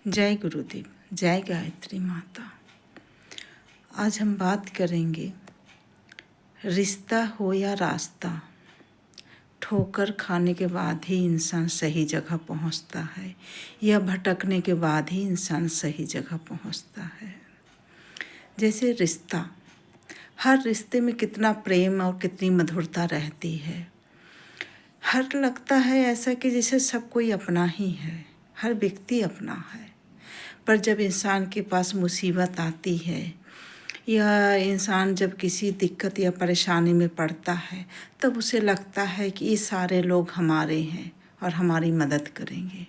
जय गुरुदेव, जय गायत्री माता। आज हम बात करेंगे रिश्ता हो या रास्ता। ठोकर खाने के बाद ही इंसान सही जगह पहुंचता है या भटकने के बाद ही इंसान सही जगह पहुंचता है। जैसे रिश्ता, हर रिश्ते में कितना प्रेम और कितनी मधुरता रहती है। हर लगता है ऐसा कि जैसे सब कोई अपना ही है, हर व्यक्ति अपना है। पर जब इंसान के पास मुसीबत आती है या इंसान जब किसी दिक्कत या परेशानी में पड़ता है, तब उसे लगता है कि ये सारे लोग हमारे हैं और हमारी मदद करेंगे।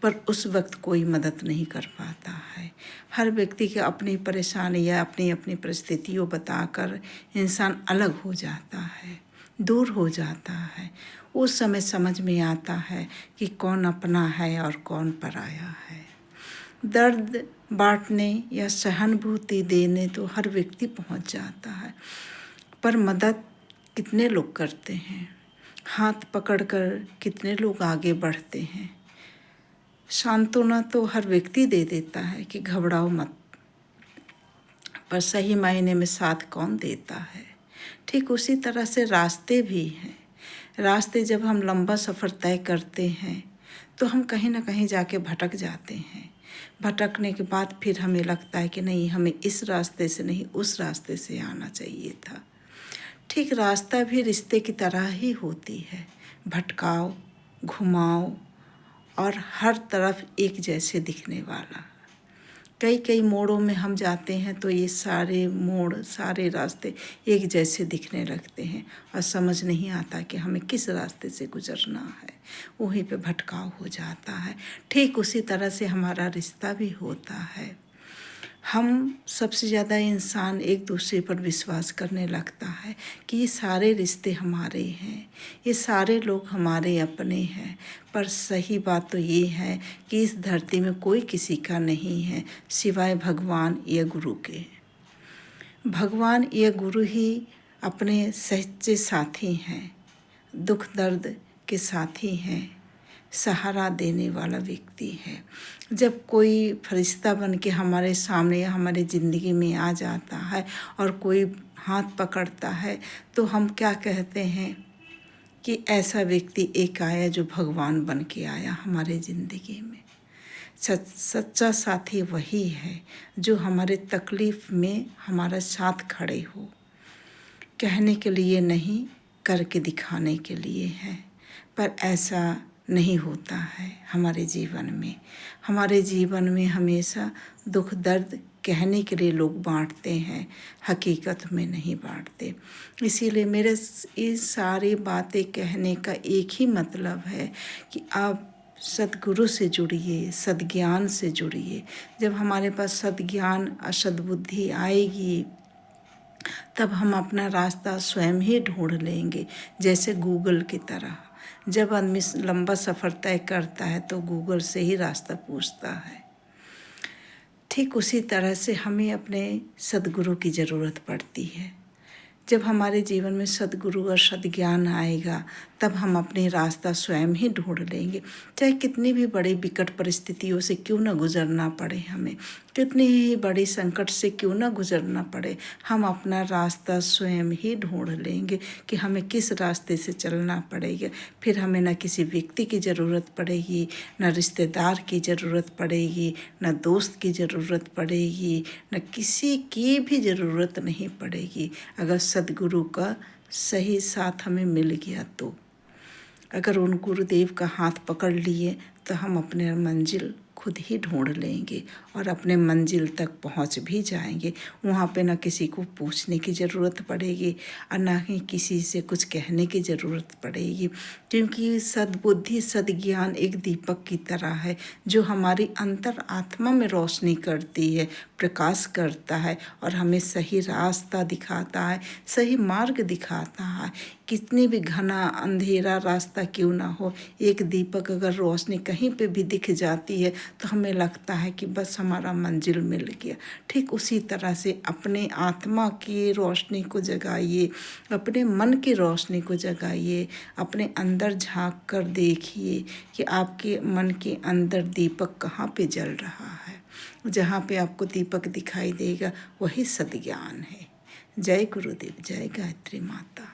पर उस वक्त कोई मदद नहीं कर पाता है। हर व्यक्ति की अपनी परेशानी या अपनी अपनी परिस्थितियों बताकर इंसान अलग हो जाता है, दूर हो जाता है। उस समय समझ में आता है कि कौन अपना है और कौन पराया है। दर्द बांटने या सहानुभूति देने तो हर व्यक्ति पहुंच जाता है, पर मदद कितने लोग करते हैं? हाथ पकड़कर कितने लोग आगे बढ़ते हैं? सांत्वना तो हर व्यक्ति दे देता है कि घबराओ मत, पर सही मायने में साथ कौन देता है? ठीक उसी तरह से रास्ते भी हैं। रास्ते जब हम लंबा सफ़र तय करते हैं तो हम कहीं ना कहीं जाके भटक जाते हैं। भटकने के बाद फिर हमें लगता है कि नहीं, हमें इस रास्ते से नहीं उस रास्ते से आना चाहिए था। ठीक रास्ता भी रिश्ते की तरह ही होती है, भटकाओ, घुमाओ और हर तरफ एक जैसे दिखने वाला। कई मोड़ों में हम जाते हैं तो ये सारे मोड़, सारे रास्ते एक जैसे दिखने लगते हैं और समझ नहीं आता कि हमें किस रास्ते से गुजरना है। वहीं पे भटकाव हो जाता है। ठीक उसी तरह से हमारा रिश्ता भी होता है। हम सबसे ज़्यादा इंसान एक दूसरे पर विश्वास करने लगता है कि ये सारे रिश्ते हमारे हैं, ये सारे लोग हमारे अपने हैं। पर सही बात तो ये है कि इस धरती में कोई किसी का नहीं है सिवाय भगवान या गुरु के। भगवान या गुरु ही अपने सच्चे साथी हैं, दुख दर्द के साथी हैं, सहारा देने वाला व्यक्ति है। जब कोई फरिश्ता बन के हमारे सामने या हमारे ज़िंदगी में आ जाता है और कोई हाथ पकड़ता है तो हम क्या कहते हैं कि ऐसा व्यक्ति एक आया जो भगवान बन के आया हमारे ज़िंदगी में। सच्चा साथी वही है जो हमारे तकलीफ़ में हमारा साथ खड़े हो, कहने के लिए नहीं, करके दिखाने के लिए है। पर ऐसा नहीं होता है हमारे जीवन में। हमारे जीवन में हमेशा दुख दर्द कहने के लिए लोग बांटते हैं, हकीकत में नहीं बांटते। इसीलिए मेरे ये सारी बातें कहने का एक ही मतलब है कि आप सद्गुरु से जुड़िए, सद्ज्ञान से जुड़िए। जब हमारे पास सद्ज्ञान और सद्बुद्धि आएगी तब हम अपना रास्ता स्वयं ही ढूंढ लेंगे। जैसे गूगल की तरह जब आदमी लंबा सफ़र तय करता है तो गूगल से ही रास्ता पूछता है। ठीक उसी तरह से हमें अपने सद्गुरु की ज़रूरत पड़ती है। जब हमारे जीवन में सद्गुरु और सद्ज्ञान आएगा तब हम अपने रास्ता स्वयं ही ढूंढ लेंगे। चाहे कितनी भी बड़ी विकट परिस्थितियों से क्यों न गुजरना पड़े, हमें कितनी ही बड़ी संकट से क्यों न गुजरना पड़े, हम अपना रास्ता स्वयं ही ढूंढ लेंगे कि हमें किस रास्ते से चलना पड़ेगा। फिर हमें न किसी व्यक्ति की ज़रूरत पड़ेगी, न रिश्तेदार की ज़रूरत पड़ेगी, न दोस्त की ज़रूरत पड़ेगी, न किसी की भी ज़रूरत नहीं पड़ेगी। अगर सद्गुरु का सही साथ हमें मिल गया तो, अगर उन गुरुदेव का हाथ पकड़ लिए तो हम अपने मंजिल खुद ही ढूंढ लेंगे और अपने मंजिल तक पहुंच भी जाएंगे। वहाँ पे ना किसी को पूछने की ज़रूरत पड़ेगी और ना ही किसी से कुछ कहने की ज़रूरत पड़ेगी, क्योंकि सद्बुद्धि सद्ज्ञान एक दीपक की तरह है जो हमारी अंतर आत्मा में रोशनी करती है, प्रकाश करता है और हमें सही रास्ता दिखाता है, सही मार्ग दिखाता है। कितनी भी घना अंधेरा रास्ता क्यों ना हो, एक दीपक अगर रोशनी कहीं पे भी दिख जाती है तो हमें लगता है कि बस हमारा मंजिल मिल गया। ठीक उसी तरह से अपने आत्मा की रोशनी को जगाइए, अपने मन की रोशनी को जगाइए, अपने अंदर झांक कर देखिए कि आपके मन के अंदर दीपक कहाँ पे जल रहा है। जहाँ पे आपको दीपक दिखाई देगा वही सद्ज्ञान है। जय गुरुदेव, जय गायत्री माता।